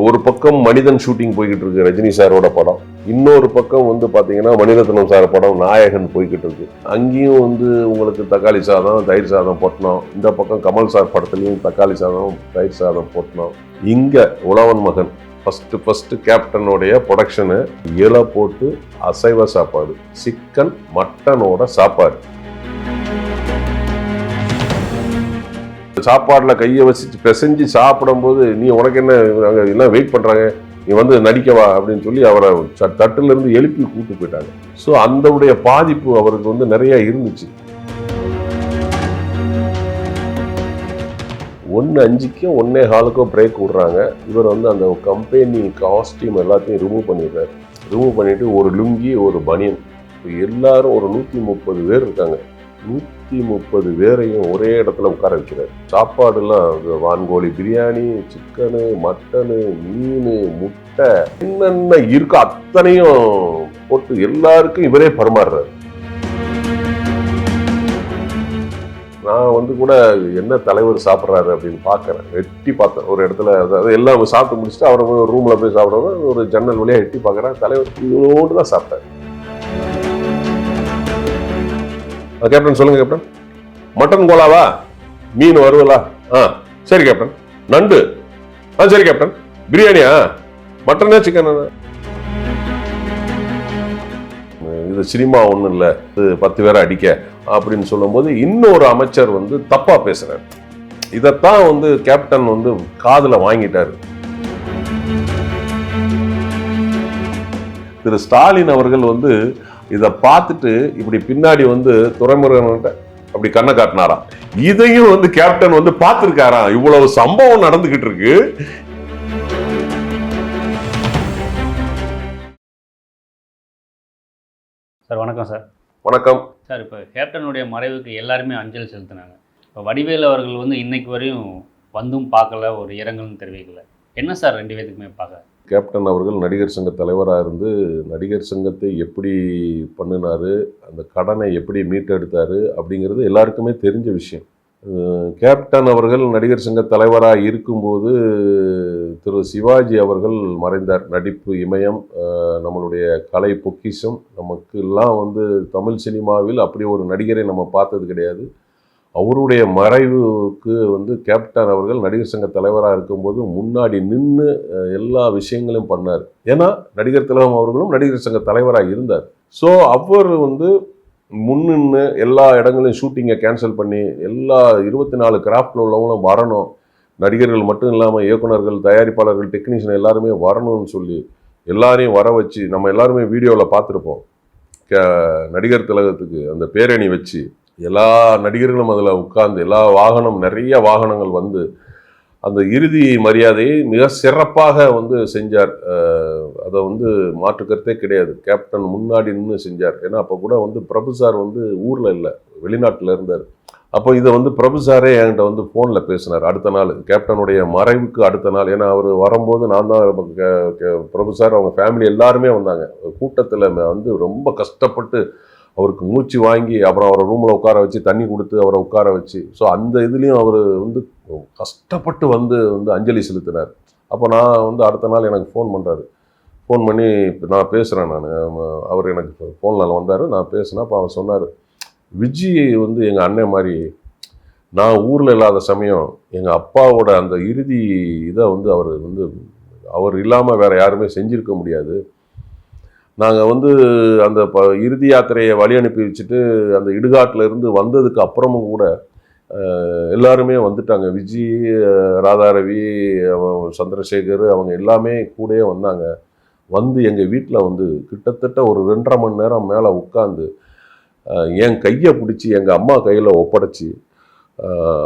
ஒரு பக்கம் மனிதன் ஷூட்டிங் போய்கிட்டு இருக்கு ரஜினி சாரோட படம், இன்னொரு பக்கம் வந்து பாத்தீங்கன்னா மணிரத்னம் சார் படம் நாயகன் போய்கிட்டு இருக்கு. அங்கேயும் வந்து உங்களுக்கு தக்காளி சாதம் தயிர் சாதம் பொட்டணும், இந்த பக்கம் கமல் சார் படத்துலயும் தக்காளி சாதம் தயிர் சாதம் பொட்டணும். இங்க உழவன் மகன் ஃபர்ஸ்ட் கேப்டனுடைய ப்ரொடக்ஷனு இலை போட்டு அசைவ சாப்பாடு, சிக்கன் மட்டனோட சாப்பாடு. சாப்பாடுல கையை வச்சு பிசைஞ்சு சாப்பிடும் போது நீ உனக்கு என்ன எல்லாம் வெயிட் பண்றாங்க, நீ வந்து நடிக்கவா அப்படின்னு சொல்லி அவரை தட்டுல இருந்து எழுப்பி கூட்டு போயிட்டாங்க. ஸோ அந்த பாதிப்பு அவருக்கு வந்து நிறைய இருந்துச்சு. 1:05 1:15 பிரேக் விடுறாங்க. இவர் வந்து அந்த கம்பெனி காஸ்டியூம் எல்லாத்தையும் ரிமூவ் பண்ணிடுறாரு. ரிமூவ் பண்ணிட்டு ஒரு லுங்கி ஒரு பனியன், எல்லாரும் ஒரு 130 பேர் இருக்காங்க. 130 பேரையும் ஒரே இடத்துல உட்கார வைக்கிறார். சாப்பாடுலாம் வான்கோழி பிரியாணி, சிக்கனு, மட்டனு, மீன், முட்டை, என்னென்ன இருக்கோ அத்தனையும் போட்டு எல்லாருக்கும் இவரே பரிமாறுறாரு. நான் வந்து கூட என்ன தலைவர் சாப்பிட்றாரு அப்படின்னு பார்க்குறேன், எட்டி பார்த்தேன் ஒரு இடத்துல. அதாவது எல்லாம் சாப்பிட்டு முடிச்சுட்டு அவரை ரூமில் போய் சாப்பிட்றவங்க ஒரு ஜன்னல் வழியாக எட்டி பார்க்குறேன், தலைவர் இவ்வளோடு தான் சாப்பிட்டார். கேப்டன் சொல்லுங்க கேப்டன், மட்டன் கோலாவா, மீன் வருவலா, சரி கேப்டன், நண்டு, சரி கேப்டன், பிரியாணியா, மட்டனா சிக்கன், இது சினிமா ஒன்றும் இல்லை, இது 10 பேரை அடிக்க அப்படின்னு சொல்லும் போது இன்னொரு அமைச்சர் வந்து தப்பா பேசுறாரு. இதைத்தான் வந்து கேப்டன் வந்து காதுல வாங்கிட்டாரு. திரு ஸ்டாலின் அவர்கள் வந்து இதை பார்த்துட்டு இப்படி பின்னாடி வந்து துரைமுருகன் அப்படி கண்ணை காட்டினாராம். இதையும் வந்து கேப்டன் வந்து பார்த்திருக்காராம். இவ்வளவு சம்பவம் நடந்துகிட்டு இருக்கு. சார் வணக்கம் சார். வணக்கம் சார். இப்போ கேப்டனுடைய மறைவுக்கு எல்லாருமே அஞ்சலி செலுத்தினாங்க. இப்போ வடிவேலு அவர்கள் வந்து இன்னைக்கு வரையும் வந்தும் பார்க்கல, ஒரு இரங்கல்னு தெரிவிக்கல. என்ன சார் 2 பேத்துக்குமே பார்க்க? கேப்டன் அவர்கள் நடிகர் சங்க தலைவராக இருந்து நடிகர் சங்கத்தை எப்படி பண்ணினாரு, அந்த கடனை எப்படி மீட்டெடுத்தாரு அப்படிங்கிறது எல்லாருக்குமே தெரிஞ்ச விஷயம். கேப்டன் அவர்கள் நடிகர் சங்க தலைவராக இருக்கும்போது திரு சிவாஜி அவர்கள் மறைந்தார். நடிப்பு இமயம், நம்மளுடைய கலை பொக்கிஷம். நமக்கு எல்லாம் வந்து தமிழ் சினிமாவில் அப்படி ஒரு நடிகரை நம்ம பார்த்தது கிடையாது. அவருடைய மறைவுக்கு வந்து கேப்டன் அவர்கள் நடிகர் சங்க தலைவராக இருக்கும்போது முன்னாடி நின்று எல்லா விஷயங்களையும் பண்ணார். ஏன்னா நடிகர் திலகம் அவர்களும் நடிகர் சங்க தலைவராக இருந்தார். ஸோ அவர் வந்து முன்னின்று எல்லா இடங்களையும் ஷூட்டிங்கை கேன்சல் பண்ணி எல்லா 24 கிராஃப்டில் உள்ளவங்களும் வரணும், நடிகர்கள் மட்டும் இல்லாமல் இயக்குநர்கள், தயாரிப்பாளர்கள், டெக்னீஷியன் எல்லாருமே வரணும்னு சொல்லி எல்லாரையும் வர வச்சு, நம்ம எல்லாருமே வீடியோவில் பார்த்துருப்போம், நடிகர் திலகத்துக்கு அந்த பேரணி வச்சு எல்லா நடிகர்களும் அதில் உட்கார்ந்து எல்லா நிறைய வாகனங்கள் வந்து அந்த இறுதி மரியாதையை மிக சிறப்பாக வந்து செஞ்சார். அதை வந்து மாற்றுக்கருத்தே கிடையாது. கேப்டன் முன்னாடி நின்று செஞ்சார். ஏன்னா அப்போ கூட வந்து பிரபு சார் வந்து ஊரில் இல்லை, வெளிநாட்டில் இருந்தார். அப்போ இதை வந்து பிரபு சாரே என்கிட்ட வந்து ஃபோனில் பேசினார் அடுத்த நாள், கேப்டனுடைய மறைவுக்கு அடுத்த நாள். ஏன்னா அவர் வரும்போது நான் தான், பிரபு சார் அவங்க ஃபேமிலி எல்லாருமே வந்தாங்க. கூட்டத்தில் வந்து ரொம்ப கஷ்டப்பட்டு அவருக்கு மூச்சு வாங்கி அப்புறம் அவரை ரூமில் உட்கார வச்சு தண்ணி கொடுத்து அவரை உட்கார வச்சு, ஸோ அந்த இதுலேயும் அவர் வந்து கஷ்டப்பட்டு வந்து அஞ்சலி செலுத்தினார். அப்போ நான் வந்து அடுத்த நாள் எனக்கு ஃபோன் பண்ணுறாரு. ஃபோன் பண்ணி நான் பேசுகிறேன், அவர் எனக்கு ஃபோனில் வந்தார், நான் பேசினேன். அப்போ அவர் சொன்னார், விஜி வந்து எங்கள் அண்ணன் மாதிரி, நான் ஊரில் இல்லாத சமயம் எங்கள் அப்பாவோட அந்த இறுதி இதை வந்து அவர் இல்லாமல் வேறு யாருமே செஞ்சுருக்க முடியாது. நாங்கள் வந்து அந்த இறுதி யாத்திரையை வழி அனுப்பி வச்சுட்டு அந்த இடுகாட்டில் இருந்து வந்ததுக்கு அப்புறமும் கூட எல்லாருமே வந்துட்டாங்க. விஜி, ராதாரவி, சந்திரசேகர் அவங்க எல்லாமே கூடயே வந்தாங்க. வந்து எங்கள் வீட்டில் வந்து கிட்டத்தட்ட ஒரு 2.5 மணி நேரம் மேலே உட்காந்து என் கையை பிடிச்சி எங்கள் அம்மா கையில் ஒப்படைச்சி,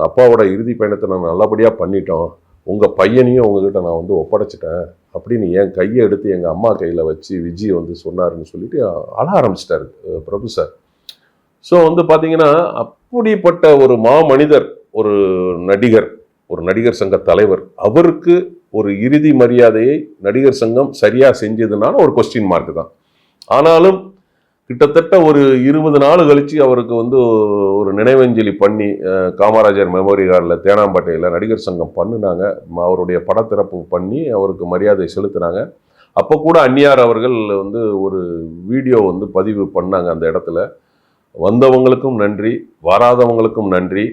அப்பாவோட இறுதி பயணத்தை நான் நல்லபடியாக பண்ணிட்டோம், உங்கள் பையனையும் உங்ககிட்ட நான் வந்து ஒப்படைச்சிட்டேன் அப்படின்னு என் கையை எடுத்து எங்கள் அம்மா கையில் வச்சு விஜய் வந்து சொன்னாருன்னு சொல்லிட்டு அழ ஆரம்பிச்சிட்டாரு பிரபு சார். ஸோ வந்து பார்த்தீங்கன்னா அப்படிப்பட்ட ஒரு மாமனிதர், ஒரு நடிகர் சங்க தலைவர், அவருக்கு ஒரு இறுதி மரியாதையை நடிகர் சங்கம் சரியாக செஞ்சதுனால ஒரு கொஸ்டின் மார்க் தான். ஆனாலும் கிட்டத்தட்ட ஒரு 20 நாள் கழிச்சு அவருக்கு வந்து ஒரு நினைவஞ்சலி பண்ணி காமராஜர் மெமோரி கார்டில் தேனாம்பேட்டையில் நடிகர் சங்கம் பண்ணினாங்க. அவருடைய படத்திறப்பு பண்ணி அவருக்கு மரியாதை செலுத்தினாங்க. அப்போ கூட அந்நியார் அவர்கள் வந்து ஒரு வீடியோ வந்து பதிவு பண்ணாங்க அந்த இடத்துல. வந்தவங்களுக்கும் நன்றி, வராதவங்களுக்கும் நன்றி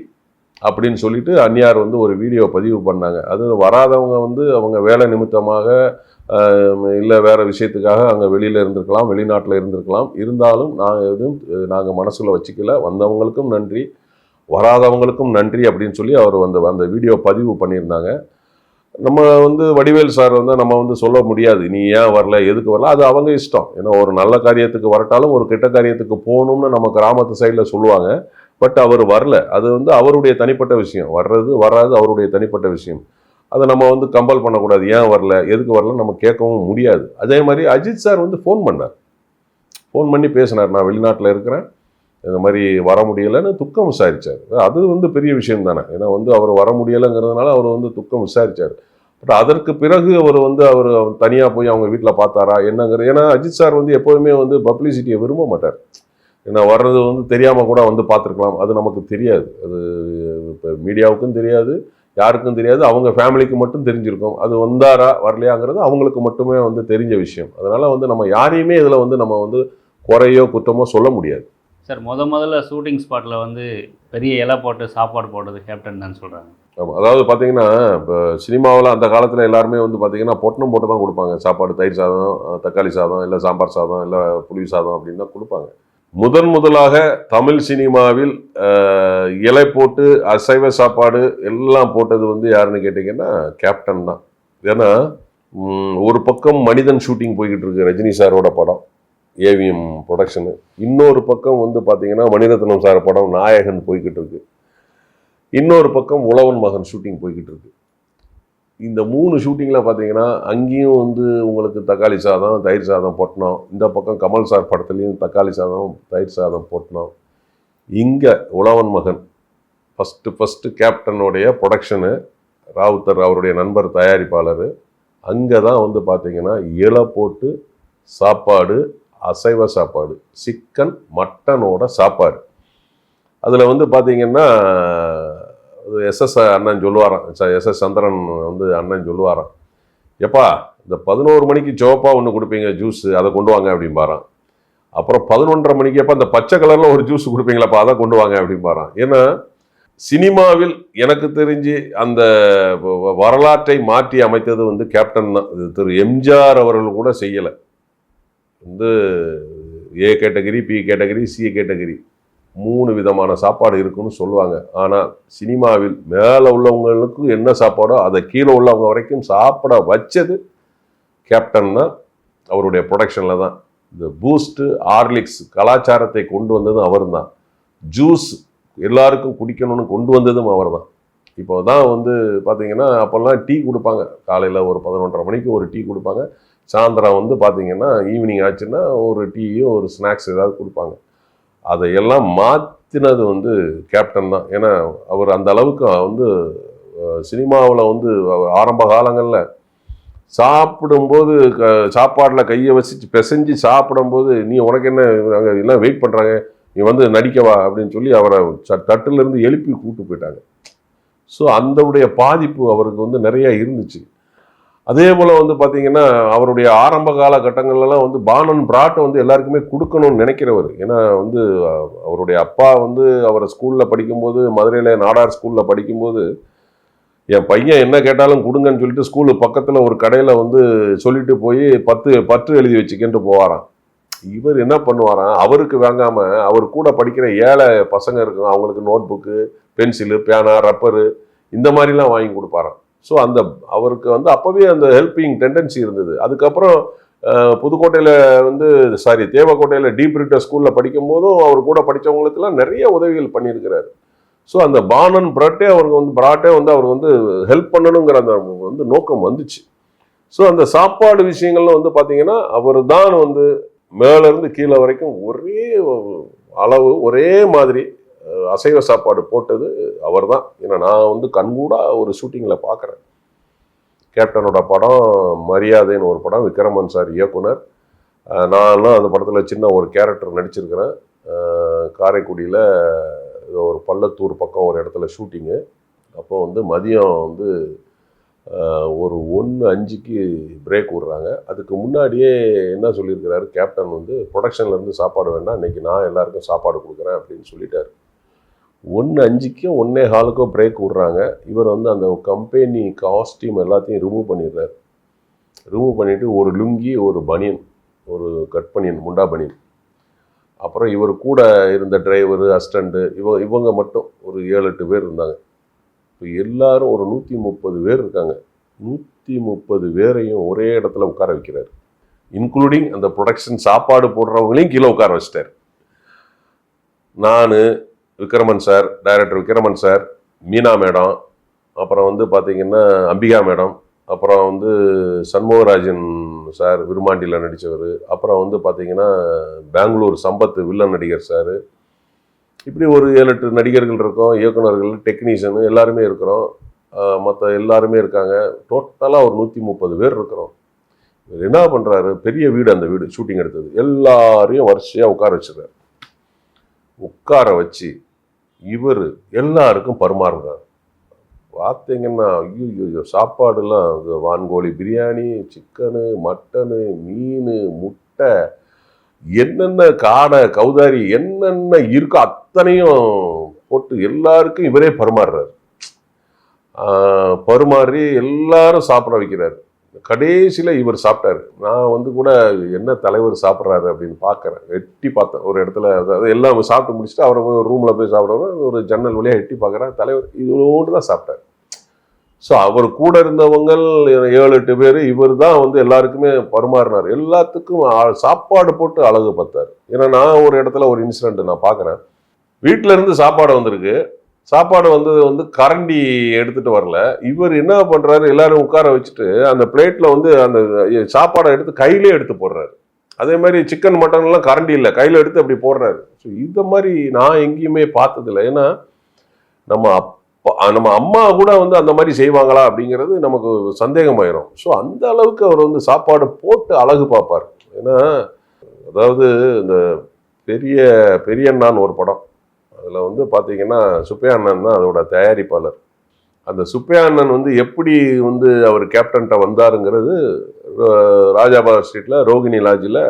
அப்படின்னு சொல்லிட்டு அந்நியார் வந்து ஒரு வீடியோ பதிவு பண்ணாங்க. அது வராதவங்க வந்து அவங்க வேலை நிமித்தமாக இல்லை வேறு விஷயத்துக்காக அங்கே வெளியில் இருந்திருக்கலாம், வெளிநாட்டில் இருந்திருக்கலாம். இருந்தாலும் நாங்கள் மனசில் வச்சுக்கல. வந்தவங்களுக்கும் நன்றி, வராதவங்களுக்கும் நன்றி அப்படின்னு சொல்லி அவர் அந்த வீடியோ பதிவு பண்ணியிருந்தாங்க. நம்ம வந்து வடிவேல் சார் வந்து நம்ம வந்து சொல்ல முடியாது, நீ ஏன் வரல, எதுக்கு வரல, அது அவங்க இஷ்டம். ஏன்னா ஒரு நல்ல காரியத்துக்கு வரட்டாலும் ஒரு கெட்ட காரியத்துக்கு போகணும்னு நம்ம கிராமத்து சைடில் சொல்லுவாங்க. பட் அவர் வரல. அது வந்து அவருடைய தனிப்பட்ட விஷயம். வர்றது வராது அவருடைய தனிப்பட்ட விஷயம். அதை நம்ம வந்து கம்பல் பண்ணக்கூடாது. ஏன் வரல, எதுக்கு வரல நம்ம கேட்கவும் முடியாது. அதே மாதிரி அஜித் சார் வந்து ஃபோன் பண்ணி பேசினார். நான் வெளிநாட்டில் இருக்கிறேன், இந்த மாதிரி வர முடியலைன்னு துக்கம் விசாரித்தார். அது வந்து பெரிய விஷயம் தானே. ஏன்னா வந்து அவர் வர முடியலைங்கிறதுனால அவர் வந்து துக்கம் விசாரித்தார். பட் அதற்கு பிறகு அவர் தனியாக போய் அவங்க வீட்டில் பார்த்தாரா என்னங்கிறது. ஏன்னா அஜித் சார் வந்து எப்போதுமே வந்து பப்ளிசிட்டியை விரும்ப மாட்டார். ஏன்னா வர்றது வந்து தெரியாமல் கூட வந்து பார்த்துருக்கலாம், அது நமக்கு தெரியாது. அது இப்போ மீடியாவுக்கும் தெரியாது, யாருக்கும் தெரியாது. அவங்க ஃபேமிலிக்கு மட்டும் தெரிஞ்சிருக்கும். அது வந்தாரா வரலையாங்கிறது அவங்களுக்கு மட்டுமே வந்து தெரிஞ்ச விஷயம். அதனால் வந்து நம்ம யாரையுமே இதில் வந்து நம்ம வந்து குறையோ குற்றமோ சொல்ல முடியாது. சார் முதல்ல ஷூட்டிங் ஸ்பாட்டில் வந்து பெரிய இலை போட்டு சாப்பாடு போட்டது கேப்டன் தான் சொல்கிறாங்க. ஆமாம், அதாவது பார்த்தீங்கன்னா இப்போ சினிமாவில் அந்த காலத்தில் எல்லாருமே வந்து பார்த்தீங்கன்னா பொட்டணம் போட்டு தான் கொடுப்பாங்க சாப்பாடு. தயிர் சாதம், தக்காளி சாதம், இல்லை சாம்பார் சாதம், இல்லை புளி சாதம் அப்படின்னு தான் கொடுப்பாங்க. முதலாக தமிழ் சினிமாவில் இலை போட்டு அசைவ சாப்பாடு எல்லாம் போட்டது வந்து யாருன்னு கேட்டிங்கன்னா கேப்டன் தான். ஏன்னா ஒரு பக்கம் மனிதன் ஷூட்டிங் போய்கிட்டு இருக்கு, ரஜினி சாரோட படம் ஏவிஎம் ப்ரொடக்ஷனு. இன்னொரு பக்கம் வந்து பார்த்தீங்கன்னா மணிரத்னம் சார் படம் நாயகன் போய்கிட்டு இருக்கு. இன்னொரு பக்கம் உழவன் மகன் ஷூட்டிங் போய்கிட்டு இருக்கு. இந்த 3 ஷூட்டிங்கில் பார்த்தீங்கன்னா அங்கேயும் வந்து உங்களுக்கு தக்காளி சாதம், தயிர் சாதம் போட்டணும். இந்த பக்கம் கமல் சார் படத்துலேயும் தக்காளி சாதம், தயிர் சாதம் போட்டணும். இங்கே உழவன் மகன் ஃபஸ்ட்டு கேப்டனுடைய ப்ரொடக்ஷனு, ராவுத்தர் அவருடைய நண்பர் தயாரிப்பாளர். அங்கே தான் வந்து பார்த்தீங்கன்னா இலை போட்டு சாப்பாடு, அசைவ சாப்பாடு, சிக்கன் மட்டனோட சாப்பாடு. அதில் வந்து பார்த்தீங்கன்னா எஸ்எஸ் அண்ணன் சொல்லுவாராம், எஸ்எஸ் சந்திரன் வந்து அண்ணன் சொல்லுவாராம், எப்பா இந்த 11 மணிக்கு சிவப்பா ஒன்று கொடுப்பீங்க ஜூஸ், அதை கொண்டு வாங்க அப்படின்பாரான். அப்புறம் 11:30 மணிக்கு எப்போ அந்த பச்சை கலரில் ஒரு ஜூஸ் கொடுப்பீங்களாப்பா, அதை கொண்டு வாங்க அப்படின்பாரான். ஏன்னா சினிமாவில் எனக்கு தெரிஞ்சு அந்த வரலாற்றை மாற்றி அமைத்தது வந்து கேப்டன் தான். திரு எம்ஜிஆர் அவர்கள் கூட செய்யலை. வந்து A category, B category, C category 3 விதமான சாப்பாடு இருக்குன்னு சொல்லுவாங்க. ஆனால் சினிமாவில் மேலே உள்ளவங்களுக்கு என்ன சாப்பாடோ அதை கீழே உள்ளவங்க வரைக்கும் சாப்பிட வச்சது கேப்டன் தான். அவருடைய ப்ரொடக்ஷனில் தான் இந்த பூஸ்ட்டு, ஹார்லிக்ஸ் கலாச்சாரத்தை கொண்டு வந்ததும் அவர் தான். ஜூஸ் எல்லாருக்கும் குடிக்கணும்னு கொண்டு வந்ததும் அவர் தான். இப்போ தான் வந்து பார்த்தீங்கன்னா அப்போல்லாம் டீ கொடுப்பாங்க. காலையில் ஒரு 11:30 மணிக்கு ஒரு டீ கொடுப்பாங்க. சாயந்தரம் வந்து பார்த்தீங்கன்னா ஈவினிங் ஆச்சுன்னா ஒரு டீயும் ஒரு ஸ்நாக்ஸ் ஏதாவது கொடுப்பாங்க. அதையெல்லாம் மாற்றினது வந்து கேப்டன் தான். ஏன்னா அவர் அந்த அளவுக்கு வந்து சினிமாவில் வந்து ஆரம்ப காலங்களில் சாப்பிடும்போது சாப்பாடில் கையை வச்சு பிசைஞ்சு சாப்பிடும்போது, நீ உனக்கு என்ன அங்கே எல்லாம் வெயிட் பண்ணுறாங்க, நீ வந்து நடிக்கவா அப்படின்னு சொல்லி அவரை தட்டிலிருந்து எழுப்பி கூப்பிட்டு போயிட்டாங்க. ஸோ அந்தவுடைய பாதிப்பு அவருக்கு வந்து நிறையா இருந்துச்சு. அதே போல் வந்து பார்த்தீங்கன்னா அவருடைய ஆரம்ப காலகட்டங்கள்லாம் வந்து பானன் பிராட்டை வந்து எல்லாருக்குமே கொடுக்கணும்னு நினைக்கிறவர். ஏன்னா வந்து அவருடைய அப்பா வந்து அவரை ஸ்கூலில் படிக்கும்போது, மதுரையில் நாடார் ஸ்கூலில் படிக்கும்போது, என் பையன் என்ன கேட்டாலும் கொடுங்கன்னு சொல்லிட்டு ஸ்கூலு பக்கத்தில் ஒரு கடையில் வந்து சொல்லிட்டு போய் பற்று எழுதி வச்சுக்கிட்டு போவாராம். இவர் என்ன பண்ணுவாராம், அவருக்கு வாங்காமல் அவர் கூட படிக்கிற ஏழை பசங்க இருக்கும், அவங்களுக்கு நோட் புக்கு, பென்சிலு, பேனா, ரப்பரு இந்த மாதிரிலாம் வாங்கி கொடுப்பாராம். ஸோ அவருக்கு வந்து அப்போவே அந்த ஹெல்பிங் டெண்டன்சி இருந்தது. அதுக்கப்புறம் புதுக்கோட்டையில் வந்து தேவக்கோட்டையில் டீப் ரிட்டர் ஸ்கூலில் படிக்கும் போதும் அவர் கூட படித்தவங்களுக்கெல்லாம் நிறைய உதவிகள் பண்ணியிருக்கிறாரு. ஸோ அந்த பானன் பிராட்டே அவர் வந்து ஹெல்ப் பண்ணணுங்கிற அந்த வந்து நோக்கம் வந்துச்சு. ஸோ அந்த சாப்பாடு விஷயங்கள்ல வந்து பார்த்தீங்கன்னா அவர் தான் வந்து மேலேருந்து கீழே வரைக்கும் ஒரே அளவு ஒரே மாதிரி அசைவ சாப்பாடு போட்டது அவர் தான். ஏன்னா நான் வந்து கண்கூடா ஒரு ஷூட்டிங்கில் பார்க்குறேன். கேப்டனோட படம் மரியாதைன்னு ஒரு படம், விக்ரமன் சார் இயக்குனர். நான்லாம் அந்த படத்தில் சின்ன ஒரு கேரக்டர் நடிச்சிருக்கிறேன். காரைக்குடியில் ஒரு பள்ளத்தூர் பக்கம் ஒரு இடத்துல ஷூட்டிங்கு. அப்போ வந்து மதியம் வந்து ஒரு 1:05க்கு பிரேக் விடுறாங்க. அதுக்கு முன்னாடியே என்ன சொல்லியிருக்கிறாரு கேப்டன் வந்து, ப்ரொடக்ஷன்லேருந்து சாப்பாடு வேண்டாம், இன்றைக்கி நான் எல்லாருக்கும் சாப்பாடு கொடுக்குறேன் அப்படின்னு சொல்லிட்டாரு. 1:05க்கோ 1:15க்கோ பிரேக் விடுறாங்க. இவர் வந்து அந்த கம்பெனி காஸ்டியூம் எல்லாத்தையும் ரிமூவ் பண்ணிடுறாரு. ரிமூவ் பண்ணிவிட்டு ஒரு லுங்கி, ஒரு பனியன், ஒரு கட் பனியன், முண்டா பனியன், அப்புறம் இவர் கூட இருந்த டிரைவரு, அசிஸ்டண்ட்டு, இவங்க மட்டும் ஒரு 7-8 பேர் இருந்தாங்க. இப்போ எல்லாரும் ஒரு 130 பேர் இருக்காங்க. 130 பேரையும் ஒரே இடத்துல உட்கார வைக்கிறார். இன்க்ளூடிங் அந்த ப்ரொடக்ஷன் சாப்பாடு போடுறவங்களையும் கீழே உட்கார வச்சிட்டார். நான், Vikraman sir, director Vikraman sir, Meena madam, அப்புறம் வந்து பார்த்திங்கன்னா அம்பிகா மேடம், அப்புறம் வந்து சண்முகராஜன் சார் விருமாண்டியில் நடித்தவர், அப்புறம் வந்து பார்த்திங்கன்னா பெங்களூர் சம்பத் வில்லன் நடிகர் சார், இப்படி ஒரு 7-8 நடிகர்கள் இருக்கோம், இயக்குநர்கள், டெக்னீஷியனு எல்லாருமே இருக்கிறோம். மற்ற எல்லாருமே இருக்காங்க. டோட்டலாக ஒரு 130 பேர் இருக்கிறோம். இவர் என்ன பண்ணுறாரு, பெரிய வீடு, அந்த வீடு ஷூட்டிங் எடுத்தது, எல்லாரையும் வரிசையாக உட்கார வச்சுருக்காரு. உட்கார வச்சு இவர் எல்லாருக்கும் பரிமாறுறார். பார்த்தீங்கன்னா ஐயோ சாப்பாடுலாம் வான்கோழி பிரியாணி, சிக்கனு, மட்டனு, மீன், முட்டை, என்னென்ன காடை, கௌதாரி, என்னென்ன இருக்கோ அத்தனையும் போட்டு எல்லாருக்கும் இவரே பரிமாறுறாரு. பரிமாறி எல்லாரும் சாப்பிட வைக்கிறாரு. கடைசியில் இவர் சாப்பிட்டாரு. நான் வந்து கூட என்ன தலைவர் சாப்பிட்றாரு அப்படின்னு பார்க்குறேன், எட்டி பார்த்தேன் ஒரு இடத்துல. அதாவது எல்லாம் சாப்பிட்டு முடிச்சுட்டு அவரை ரூமில் போய் சாப்பிட்றவங்க ஒரு ஜன்னல் வழியாக எட்டி பார்க்குறேன், தலைவர் இதோடு தான் சாப்பிட்டார். ஸோ அவர் கூட இருந்தவங்க 7-8 பேர், இவர் தான் வந்து எல்லாருக்குமே பரிமாறினார். எல்லாத்துக்கும் சாப்பாடு போட்டு அழகு பார்த்தார். ஏன்னா நான் ஒரு இடத்துல ஒரு இன்சிடென்ட் நான் பார்க்குறேன். வீட்டில் இருந்து சாப்பாடு வந்திருக்கு, சாப்பாடு வந்து கரண்டி எடுத்துகிட்டு வரல. இவர் என்ன பண்ணுறாரு, எல்லாரும் உட்கார வச்சுட்டு அந்த பிளேட்டில் வந்து அந்த சாப்பாடை எடுத்து கையிலே எடுத்து போடுறாரு. அதே மாதிரி சிக்கன் மட்டன்லாம் கரண்டி இல்லை, கையில் எடுத்து அப்படி போடுறாரு. ஸோ இந்த மாதிரி நான் எங்கேயுமே பார்த்ததில்லை. ஏன்னா நம்ம அம்மா கூட வந்து அந்த மாதிரி செய்வாங்களா அப்படிங்கிறது நமக்கு சந்தேகமாயிரும். ஸோ அந்த அளவுக்கு அவர் வந்து சாப்பாடு போட்டு அழகு பார்ப்பார். ஏன்னா அதாவது இந்த பெரியண்ணான்னு ஒரு படம், அதில் வந்து பார்த்தீங்கன்னா சுப்பையா அண்ணன் தான் அதோட தயாரிப்பாளர். அந்த சுப்பையா அண்ணன் வந்து எப்படி வந்து அவர் கேப்டன்ட்ட வந்தாருங்கிறது ராஜாபார் ஸ்ட்ரீட்டில் ரோகிணி லாட்ஜில்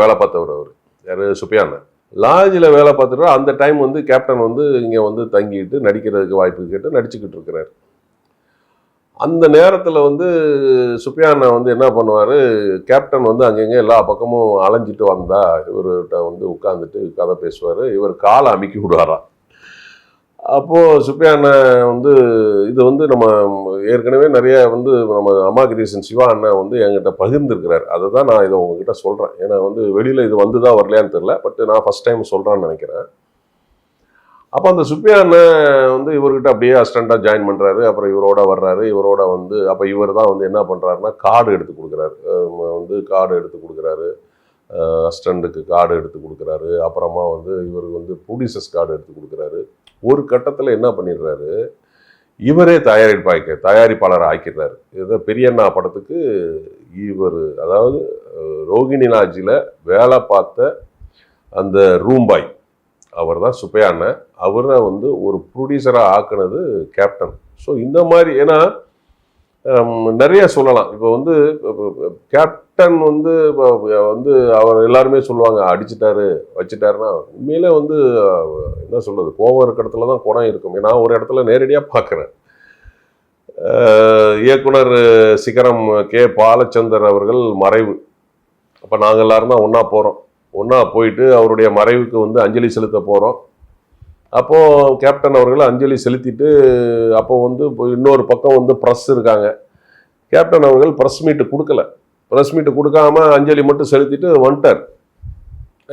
வேலை பார்த்தவர். அவர் யார், சுப்பையா அண்ணன் லாட்ஜில் வேலை பார்த்துட்டு அந்த டைம் வந்து கேப்டன் வந்து இங்கே வந்து தங்கிட்டு நடிக்கிறதுக்கு வாய்ப்பு கேட்டு நடிச்சுக்கிட்டு இருக்கிறார். அந்த நேரத்தில் வந்து சுப்பையா அண்ணன் வந்து என்ன பண்ணுவார், கேப்டன் வந்து அங்கங்கே எல்லா பக்கமும் அலைஞ்சிட்டு வந்தா இவர்கிட்ட வந்து உட்காந்துட்டு கதை பேசுவார். இவர் காலை அமுக்கி விடுவாராம். அப்போது சுப்பையா அண்ணன் வந்து இது வந்து நம்ம ஏற்கனவே நிறைய வந்து நம்ம அம்மா கிரீசன் சிவா அண்ணன் வந்து என்கிட்ட பகிர்ந்துருக்கிறார். அதை தான் நான் இதை உங்ககிட்ட சொல்கிறேன். ஏன்னா வந்து வெளியில் இது வந்து தான் வரலையான்னு தெரில, பட் நான் ஃபஸ்ட் டைம் சொல்கிறேன்னு நினைக்கிறேன். அப்போ அந்த சுப்பையா அண்ணன் வந்து இவர்கிட்ட அப்படியே அசிஸ்டண்ட்டாக ஜாயின் பண்ணுறாரு. அப்புறம் இவரோட வர்றாரு. இவரோட வந்து அப்போ இவர் தான் வந்து என்ன பண்ணுறாருன்னா கார்டு எடுத்து கொடுக்குறாரு. அசிஸ்டண்ட்டுக்கு கார்டு எடுத்து கொடுக்குறாரு. அப்புறமா வந்து இவருக்கு வந்து ப்ரொடியூசர்ஸ் கார்டு எடுத்து கொடுக்குறாரு. ஒரு கட்டத்தில் என்ன பண்ணிடுறாரு, இவரே தயாரிப்பாளரை ஆக்கிடுறாரு. ஏதோ பெரியண்ணா படத்துக்கு இவர், அதாவது ரோகிணி லாட்ஜில் வேலை பார்த்த அந்த ரூம் பாய், அவர் தான் சுப்பையா அண்ணன். அவரை வந்து ஒரு ப்ரொடியூசராக ஆக்குனது கேப்டன். ஸோ இந்த மாதிரி ஏன்னா நிறைய சொல்லலாம். இப்போ வந்து கேப்டன் வந்து அவர் எல்லாருமே சொல்லுவாங்க அடிச்சிட்டாரு வச்சுட்டாருன்னா, உண்மையிலே வந்து என்ன சொல்கிறது, கோவம் இருக்கிற இடத்துல தான் குணம் இருக்கும். நான் ஒரு இடத்துல நேரடியாக பார்க்குறேன். இயக்குனர் சிகரம் கே பாலச்சந்தர் அவர்கள் மறைவு. அப்போ நாங்கள் எல்லாரும் தான் ஒன்றா போகிறோம். ஒன்றா போயிட்டு அவருடைய மறைவுக்கு வந்து அஞ்சலி செலுத்த போகிறோம். அப்போது கேப்டன் அவர்கள் அஞ்சலி செலுத்திட்டு அப்போ வந்து இன்னொரு பக்கம் வந்து ப்ரெஸ் இருக்காங்க. கேப்டன் அவர்கள் ப்ரெஸ் மீட்டு கொடுக்கல. ப்ரெஸ் மீட்டு கொடுக்காம அஞ்சலி மட்டும் செலுத்திட்டு வந்துட்டார்.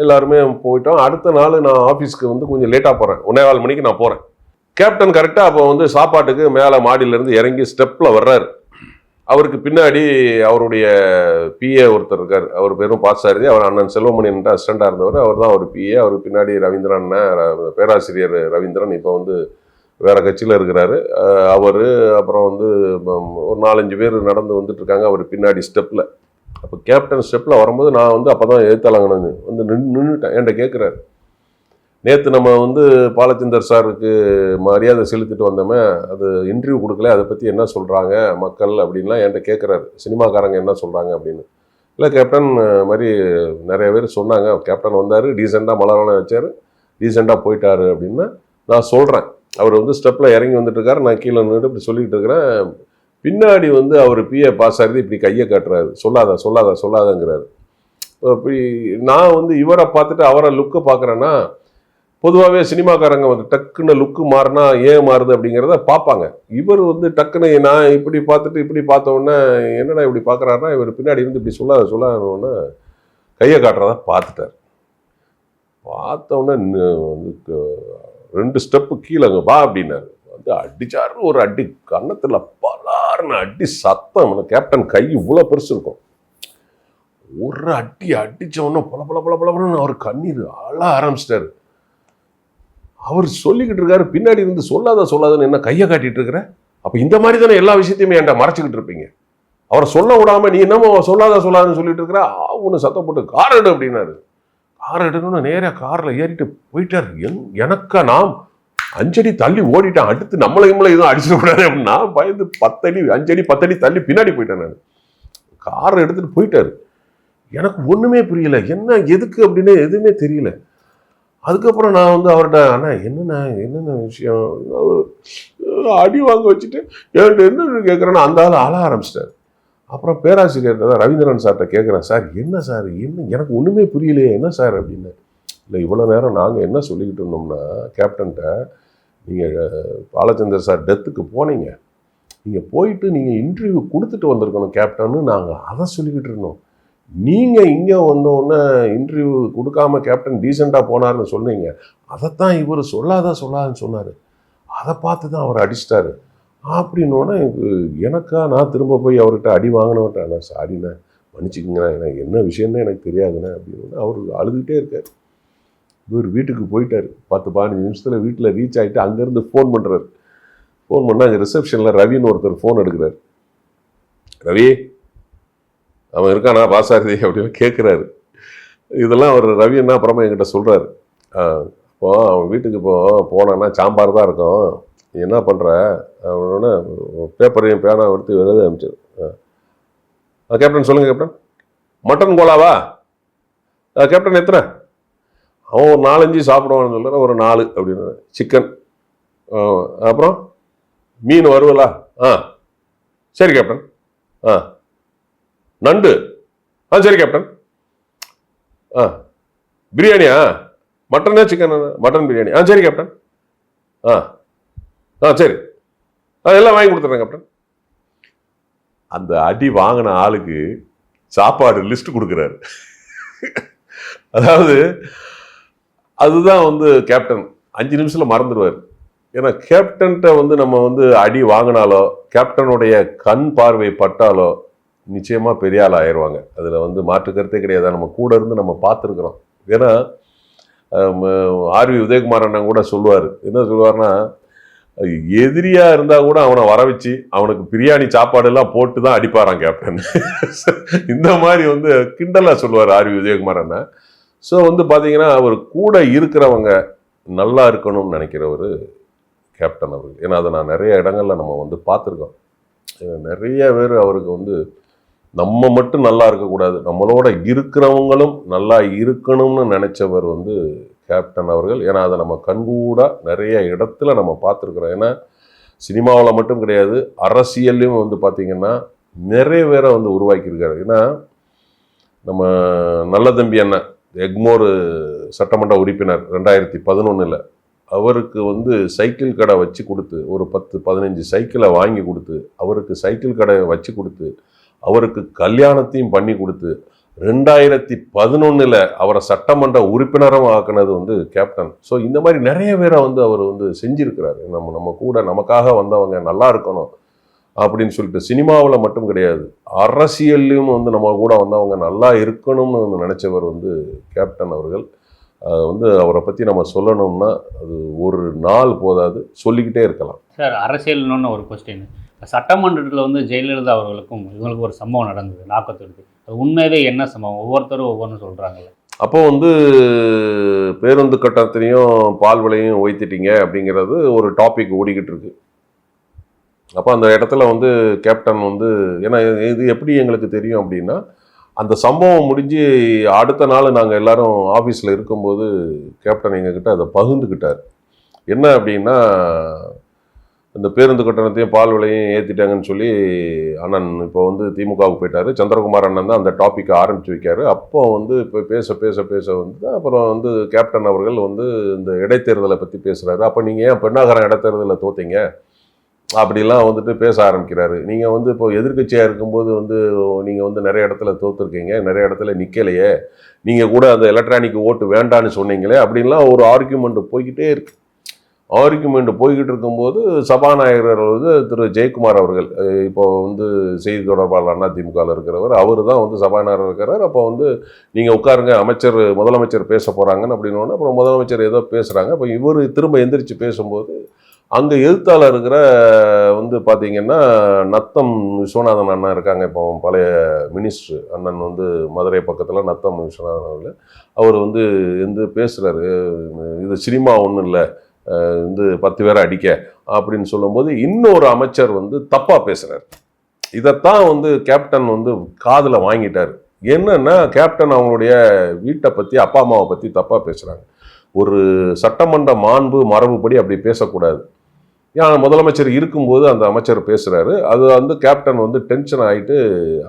எல்லாருமே போயிட்டோம். அடுத்த நாள் நான் ஆஃபீஸ்க்கு வந்து கொஞ்சம் லேட்டாக போகிறேன். 1:15 மணிக்கு நான் போகிறேன். கேப்டன் கரெக்டாக அப்போ வந்து சாப்பாட்டுக்கு மேலே மாடியிலேருந்து இறங்கி ஸ்டெப்பில் வர்றாரு. அவருக்கு பின்னாடி அவருடைய பிஏ ஒருத்தர் இருக்கார். அவர் பேரும் பாசாரதி. அவர் அண்ணன் செல்வமணியன் அசிஸ்டண்டாக இருந்தவர். அவர் தான் ஒரு பிஏ. அவருக்கு பின்னாடி ரவீந்திரன், பேராசிரியர் ரவீந்திரன், இப்போ வந்து வேறு கட்சியில் இருக்கிறாரு அவர். அப்புறம் வந்து ஒரு 4-5 பேர் நடந்து வந்துட்டு இருக்காங்க அவர் பின்னாடி ஸ்டெப்பில். அப்போ கேப்டன் ஸ்டெப்பில் வரும்போது நான் வந்து அப்போ தான் எழுத்தாளங்கன்னு வந்து நின்றுட்டேன். என்கிட்ட கேட்குறாரு, நேற்று நம்ம வந்து பாலச்சந்தர் சாருக்கு மரியாதை செலுத்திட்டு வந்தோமே, அது இன்டர்வியூ கொடுக்கல, அதை பற்றி என்ன சொல்கிறாங்க மக்கள் அப்படின்லாம் என்கிட்ட கேட்குறாரு. சினிமாக்காரங்க என்ன சொல்கிறாங்க அப்படின்னு. இல்லை கேப்டன் மாதிரி நிறைய பேர் சொன்னாங்க, கேப்டன் வந்தார், டீசெண்டாக மலரெல்லாம் வச்சார், டீசெண்டாக போயிட்டாரு அப்படின்னு நான் சொல்கிறேன். அவர் வந்து ஸ்டெப்பில் இறங்கி வந்துட்டு இருக்காரு, நான் கீழே நின்று இப்படி சொல்லிகிட்டு இருக்கிறேன். பின்னாடி வந்து அவர் பிஏ பாஸ் ஆகுது, இப்படி கையை காட்டுறாரு, சொல்லாதங்கிறாரு. இப்படி நான் வந்து இவரை பார்த்துட்டு அவரை லுக்கை பார்க்குறேன்னா, பொதுவாகவே சினிமாக்காரங்க வந்து டக்குன்னு லுக்கு மாறினா ஏன் மாறுது அப்படிங்கிறத பார்ப்பாங்க. இவர் வந்து டக்குன்னு நான் இப்படி பார்த்துட்டு இப்படி பார்த்த உடனே என்னடா இப்படி பார்க்குறாருன்னா, இவர் பின்னாடி இருந்து இப்படி சொல்லாதோன்னே கையை காட்டுறதா பார்த்துட்டார். பார்த்த உடனே வந்து 2 ஸ்டெப்பு கீழே வா அப்படின்னாரு. வந்து அடிச்சாரு, ஒரு அடி கன்னத்தில் பலாருன்னு அடி சத்தம். கேப்டன் கை இவ்வளோ பெருசு இருக்கும். ஒரு அடி அடிச்ச உடனே பல அவர் கண்ணீர் அழ ஆரம்பிச்சிட்டாரு. அவர் சொல்லிக்கிட்டு இருக்காரு, பின்னாடி இருந்து சொல்லாதன்னு என்ன கையை காட்டிட்டு இருக்கிற? அப்போ இந்த மாதிரி தானே எல்லா விஷயத்தையுமே என்கிட்ட மறைச்சிக்கிட்டு இருப்பீங்க. அவரை சொல்ல விடாம நீ என்னமோ சொல்லாதன்னு சொல்லிட்டு இருக்கிற, ஒன்று சத்தம் போட்டு கார் எடு அப்படின்னாரு. கார் எடுக்கணும்னு நேராக காரில் ஏறிட்டு போயிட்டார். எனக்கா நாம் 5 அடி தள்ளி ஓடிட்டேன். அடுத்து நம்மளை எதுவும் அடிச்சிடக்கூடாது அப்படின்னா பயந்து 5 அடி 10 அடி தள்ளி பின்னாடி போயிட்டேன். நான் காரை எடுத்துட்டு போயிட்டாரு. எனக்கு ஒன்றுமே புரியல, என்ன எதுக்கு அப்படின்னு எதுவுமே தெரியல. அதுக்கப்புறம் நான் வந்து அவர்கிட்ட, அண்ணா என்னென்ன விஷயம், அடி வாங்க வச்சுட்டு என்கிட்ட என்ன கேட்குறேன்னா அந்த ஆள் அழ ஆரம்பிச்சிட்டார். அப்புறம் பேராசிரியர்கிட்ட தான் ரவீந்திரன் சார்கிட்ட கேட்குறேன், சார் என்ன எனக்கு ஒன்றுமே புரியலையே என்ன சார் அப்படின்னு. இல்லை இவ்வளோ நேரம் நாங்கள் என்ன சொல்லிக்கிட்டு இருந்தோம்னா, கேப்டன்கிட்ட நீங்கள் பாலச்சந்தர் சார் டெத்துக்கு போனீங்க, நீங்கள் போயிட்டு நீங்கள் இன்டர்வியூ கொடுத்துட்டு வந்திருக்கணும் கேப்டன்னு நாங்கள் அதை சொல்லிக்கிட்டு இருந்தோம். நீங்கள் இங்கே வந்தோடனே இன்டர்வியூ கொடுக்காம கேப்டன் டீசெண்டாக போனார்னு சொன்னீங்க, அதைத்தான் இவர் சொல்லாதன்னு சொன்னார். அதை பார்த்து தான் அவர் அடிச்சிட்டாரு அப்படின்னோடனே எனக்கா நான் திரும்ப போய் அவர்கிட்ட அடி வாங்கினவன்ட்டேன். நான் சாரிண்ணே மன்னிச்சுக்குங்கண்ணா, எனக்கு என்ன விஷயம்னு எனக்கு தெரியாதுண்ணே அப்படின்னு அவர் அழுதுகிட்டே இருக்கார். இவர் வீட்டுக்கு போயிட்டார். 10-15 நிமிஷத்தில் வீட்டில் ரீச் ஆகிட்டு அங்கேருந்து ஃபோன் பண்ணுறாரு. ஃபோன் பண்ணால் அங்கே ரிசப்ஷனில் ரவின்னு ஒருத்தர் ஃபோன் எடுக்கிறார். ரவி அவன் இருக்கானா பாசாரதி அப்படின்னு கேட்குறாரு. இதெல்லாம் அவர் ரவி என்ன அப்புறமா என்கிட்ட சொல்கிறாரு. இப்போ அவன் வீட்டுக்கு போனான்னா சாம்பார் தான் இருக்கும், என்ன பண்ணுற அவனோட பேப்பரையும் பேனா எடுத்து எழுத ஆரம்பிச்சிரு. கேப்டன் சொல்லுங்கள் கேப்டன், மட்டன் கோலாவா கேப்டன் எத்தனை? அவன் ஒரு 4-5 சாப்பிடுவான்னு சொல்கிற, ஒரு 4 அப்படின்னு. சிக்கன், அப்புறம் மீன் வருவலா? சரி கேப்டன். நண்டு, சரி கேப்டன். பிரியாணியா? மட்டனா சிக்கன்? மட்டன் பிரியாணி. சரி கேப்டன். சரி, எல்லாம் வாங்கி கொடுத்துட்றேன் கேப்டன். அந்த அடி வாங்கின ஆளுக்கு சாப்பாடு லிஸ்ட் கொடுக்குறாரு. அதாவது அதுதான் வந்து கேப்டன் 5 நிமிஷத்தில் மறந்துடுவார். ஏன்னா கேப்டன்கிட்ட வந்து நம்ம வந்து அடி வாங்கினாலோ கேப்டனுடைய கண் பார்வை பட்டாலோ நிச்சயமாக பெரிய ஆள் ஆயிடுவாங்க. அதில் வந்து மாற்று கருத்தே கிடையாது. நம்ம கூட இருந்து நம்ம பார்த்துருக்குறோம். ஏன்னா ஆர்வி உதயகுமார் அண்ணன் கூட சொல்லுவார், என்ன சொல்லுவார்னா, எதிரியாக இருந்தால் கூட அவனை வர வச்சு அவனுக்கு பிரியாணி சாப்பாடெல்லாம் போட்டு தான் அடிப்பாரான் கேப்டன். இந்த மாதிரி வந்து கிண்டலாக சொல்லுவார் ஆர்வி உதயகுமார் அண்ணன். ஸோ வந்து பார்த்தீங்கன்னா அவர் கூட இருக்கிறவங்க நல்லா இருக்கணும்னு நினைக்கிறவர் கேப்டன் அவர்கள். ஏன்னா அதை நான் நிறைய இடங்களில் நம்ம வந்து பார்த்துருக்கோம். நிறைய பேர் அவருக்கு வந்து நம்ம மட்டும் நல்லா இருக்கக்கூடாது, நம்மளோட இருக்கிறவங்களும் நல்லா இருக்கணும்னு நினைச்சவர் வந்து கேப்டன் அவர்கள். ஏன்னா அதை நம்ம கண்கூட நிறைய இடத்துல நம்ம பார்த்துருக்குறோம். ஏன்னா சினிமாவில் மட்டும் கிடையாது, அரசியல்லையும் வந்து பார்த்திங்கன்னா நிறைய பேரை வந்து உருவாக்கியிருக்காரு. ஏன்னா நம்ம நல்ல தம்பி அண்ணன் எக்மோர் சட்டமன்ற உறுப்பினர் 2011 அவருக்கு வந்து சைக்கிள் கடை வச்சு கொடுத்து, ஒரு 10-15 சைக்கிளை வாங்கி கொடுத்து, அவருக்கு சைக்கிள் கடை வச்சு கொடுத்து, அவருக்கு கல்யாணத்தையும் பண்ணி கொடுத்து, 2011 அவரை சட்டமன்ற உறுப்பினரும் ஆக்குனது வந்து கேப்டன். ஸோ இந்த மாதிரி நிறைய பேரை வந்து அவர் வந்து செஞ்சிருக்கிறாரு. நம்ம கூட நமக்காக வந்தவங்க நல்லா இருக்கணும் அப்படின்னு சொல்லிட்டு சினிமாவில் மட்டும் கிடையாது, அரசியல்லையும் வந்து நம்ம கூட வந்தவங்க நல்லா இருக்கணும்னு வந்து நினச்சவர் வந்து கேப்டன் அவர்கள். வந்து அவரை பற்றி நம்ம சொல்லணும்னா அது ஒரு நாள் போதாது, சொல்லிக்கிட்டே இருக்கலாம். சார் அரசியல்னு ஒரு கொஸ்டின், சட்டமன்றத்தில் வந்து ஜெயலலிதா அவர்களுக்கும் இவங்களுக்கும் ஒரு சம்பவம் நடந்தது, நாக்கத்தெடுத்து. அது உண்மையாகவே என்ன சம்பவம்? ஒவ்வொருத்தரும் ஒவ்வொன்றும் சொல்கிறாங்கல்ல. அப்போ வந்து பேருந்து கட்டணத்திலையும் பால் விலையும் உயர்த்திட்டீங்க அப்படிங்கிறது ஒரு டாபிக் ஓடிக்கிட்டு இருக்கு. அப்போ அந்த இடத்துல வந்து கேப்டன் வந்து, ஏன்னா இது எப்படி எங்களுக்கு தெரியும் அப்படின்னா, அந்த சம்பவம் முடிஞ்சு அடுத்த நாள் நாங்கள் எல்லாரும் ஆஃபீஸில் இருக்கும்போது கேப்டன் எங்ககிட்ட அதை பகிர்ந்துக்கிட்டார். என்ன அப்படின்னா, இந்த பேருந்து கட்டணத்தையும் பால் விலையும் ஏற்றிட்டாங்கன்னு சொல்லி அண்ணன் இப்போ வந்து திமுகவுக்கு போயிட்டாரு. சந்திரகுமார் அண்ணன் தான் அந்த டாப்பிக்கை ஆரம்பித்து வைக்காரு. அப்போ வந்து இப்போ பேச பேச பேச வந்து அப்புறம் வந்து கேப்டன் அவர்கள் வந்து இந்த இடைத்தேர்தலை பற்றி பேசுகிறாரு. அப்போ நீங்கள் ஏன் பெண்ணாகரம் இடைத்தேர்தலில் தோத்தீங்க அப்படிலாம் வந்துட்டு பேச ஆரம்பிக்கிறாரு. நீங்கள் வந்து இப்போ எதிர்க்கட்சியாக இருக்கும்போது வந்து நீங்கள் வந்து நிறைய இடத்துல தோற்றுருக்கீங்க, நிறைய இடத்துல நிற்கலையே, நீங்கள் கூட அந்த எலக்ட்ரானிக் ஓட்டு வேண்டான்னு சொன்னீங்களே அப்படின்லாம் ஒரு ஆர்கியூமெண்ட் போய்கிட்டே இருக்கு. ஆர்கியூமெண்ட் போய்கிட்டு இருக்கும்போது சபாநாயகர் வந்து திரு ஜெயக்குமார் அவர்கள், இப்போ வந்து செய்தி தொடர்பாளர் அதிமுகவில் இருக்கிறவர், அவர் தான் வந்து சபாநாயகர் இருக்கிறார். அப்போ வந்து நீங்கள் உட்காருங்க, முதலமைச்சர் பேச போகிறாங்கன்னு அப்படின்னோடனே அப்புறம் முதலமைச்சர் ஏதோ பேசுகிறாங்க. அப்போ இவர் திரும்ப எந்திரிச்சு பேசும்போது அங்கே எழுத்தாளர் இருக்கிற வந்து பார்த்தீங்கன்னா நத்தம் விஸ்வநாதன் அண்ணன் இருக்காங்க, இப்போ பழைய மினிஸ்டர் அண்ணன் வந்து மதுரை பக்கத்தில் நத்தம் விஸ்வநாதன் அவர்கள், அவர் வந்து பேசுகிறாரு, இது சினிமா ஒன்றும் இல்லை, வந்து 10 பேரை அடிக்க அப்படின்னு சொல்லும்போது இன்னொரு அமைச்சர் வந்து தப்பாக பேசுகிறார். இதைத்தான் வந்து கேப்டன் வந்து காதில் வாங்கிட்டார். என்னன்னா, கேப்டன் அவங்களுடைய வீட்டை பற்றி, அப்பா அம்மாவை பற்றி தப்பாக பேசுகிறாங்க. ஒரு சட்டமன்ற மாண்பு மரபுப்படி அப்படி பேசக்கூடாது. ஏன் முதலமைச்சர் இருக்கும்போது அந்த அமைச்சர் பேசுகிறாரு. அது வந்து கேப்டன் வந்து டென்ஷன் ஆகிட்டு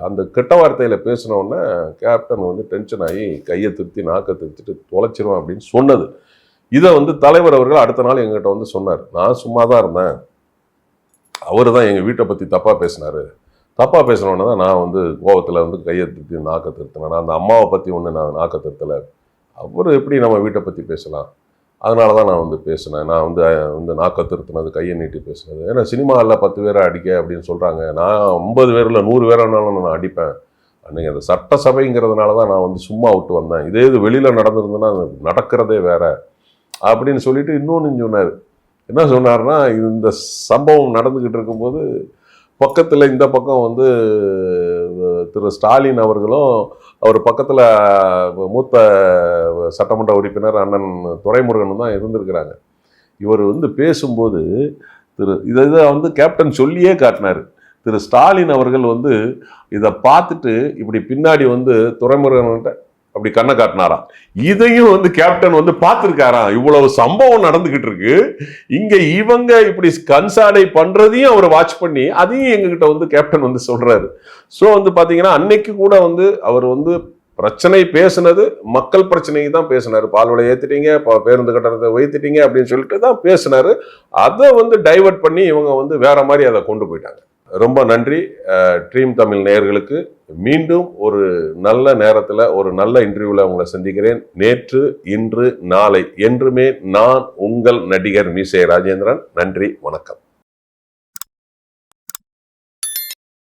அந்த கெட்ட வார்த்தையில் பேசினோடனே கேப்டன் வந்து டென்ஷன் ஆகி கையை திருத்தி நாக்கை திருத்திட்டு தொலைச்சிருவேன் அப்படின்னு சொன்னது. இதை வந்து தலைவர் அவர்கள் அடுத்த நாள் எங்கிட்ட வந்து சொன்னார். நான் சும்மா தான் இருந்தேன், அவர் தான் எங்கள் வீட்டை பற்றி தப்பாக பேசினார். தப்பாக பேசினோடனே தான் நான் வந்து கோபத்தில் வந்து கையை திருத்தி நாக்கை திருத்தினேன். நான் அந்த அம்மாவை பற்றி ஒன்று நான் நாக்கை திருத்தலை. அவர் எப்படி நம்ம வீட்டை பற்றி பேசலாம், அதனால தான் நான் வந்து பேசினேன். நான் வந்து நாக்கை திருத்தினது, கையை நீட்டி பேசினது. ஏன்னா சினிமாவில் 10 பேரை அடிக்க அப்படின்னு சொல்கிறாங்க, நான் 50 பேரில் 100 பேரானாலும் நான் அடிப்பேன். அன்றைக்கி அந்த சட்டசபைங்கிறதுனால தான் நான் வந்து சும்மா விட்டு வந்தேன். இதே இது வெளியில் நடந்திருந்ததுன்னா நடக்கிறதே வேற அப்படின்னு சொல்லிட்டு இன்னொன்று சொன்னார். என்ன சொன்னார்னா, இந்த சம்பவம் நடந்துக்கிட்டு இருக்கும்போது பக்கத்தில் இந்த பக்கம் வந்து திரு ஸ்டாலின் அவர்களும் அவர் பக்கத்தில் மூத்த சட்டமன்ற உறுப்பினர் அண்ணன் துரைமுருகனும் தான் இருந்திருக்கிறாங்க. இவர் வந்து பேசும்போது இதை வந்து கேப்டன் சொல்லியே காட்டினார். திரு ஸ்டாலின் அவர்கள் வந்து இதை பார்த்துட்டு இப்படி பின்னாடி வந்து துரைமுருகன்கிட்ட அப்படி கண்ணை காட்டினாராம். இதையும் வந்து கேப்டன் வந்து பார்த்துருக்காராம். இவ்வளவு சம்பவம் நடந்துகிட்டு இருக்கு, இங்க இவங்க இப்படி கன்சாடை பண்றதையும் அவர் வாட்ச் பண்ணி அதையும் எங்ககிட்ட வந்து கேப்டன் வந்து சொல்றாரு. ஸோ வந்து பாத்தீங்கன்னா அன்னைக்கு கூட வந்து அவர் வந்து பிரச்சனை பேசுனது மக்கள் பிரச்சனைக்கு தான் பேசினாரு. பால் விலை ஏற்றிட்டீங்க, பேருந்து கட்டணத்தை உயர்த்திட்டீங்க அப்படின்னு சொல்லிட்டு தான் பேசினாரு. அதை வந்து டைவர்ட் பண்ணி இவங்க வந்து வேற மாதிரி அதை கொண்டு போயிட்டாங்க. ரொம்ப நன்றி ட்ரீம் தமிழ் நேயர்களுக்கு. மீண்டும் ஒரு நல்ல நேரத்தில் ஒரு நல்ல இன்டர்வியூவில் உங்களை சந்திக்கிறேன். நேற்று, இன்று, நாளை என்றுமே நான் உங்கள் நடிகர் மீசை ராஜேந்திரன். நன்றி, வணக்கம்.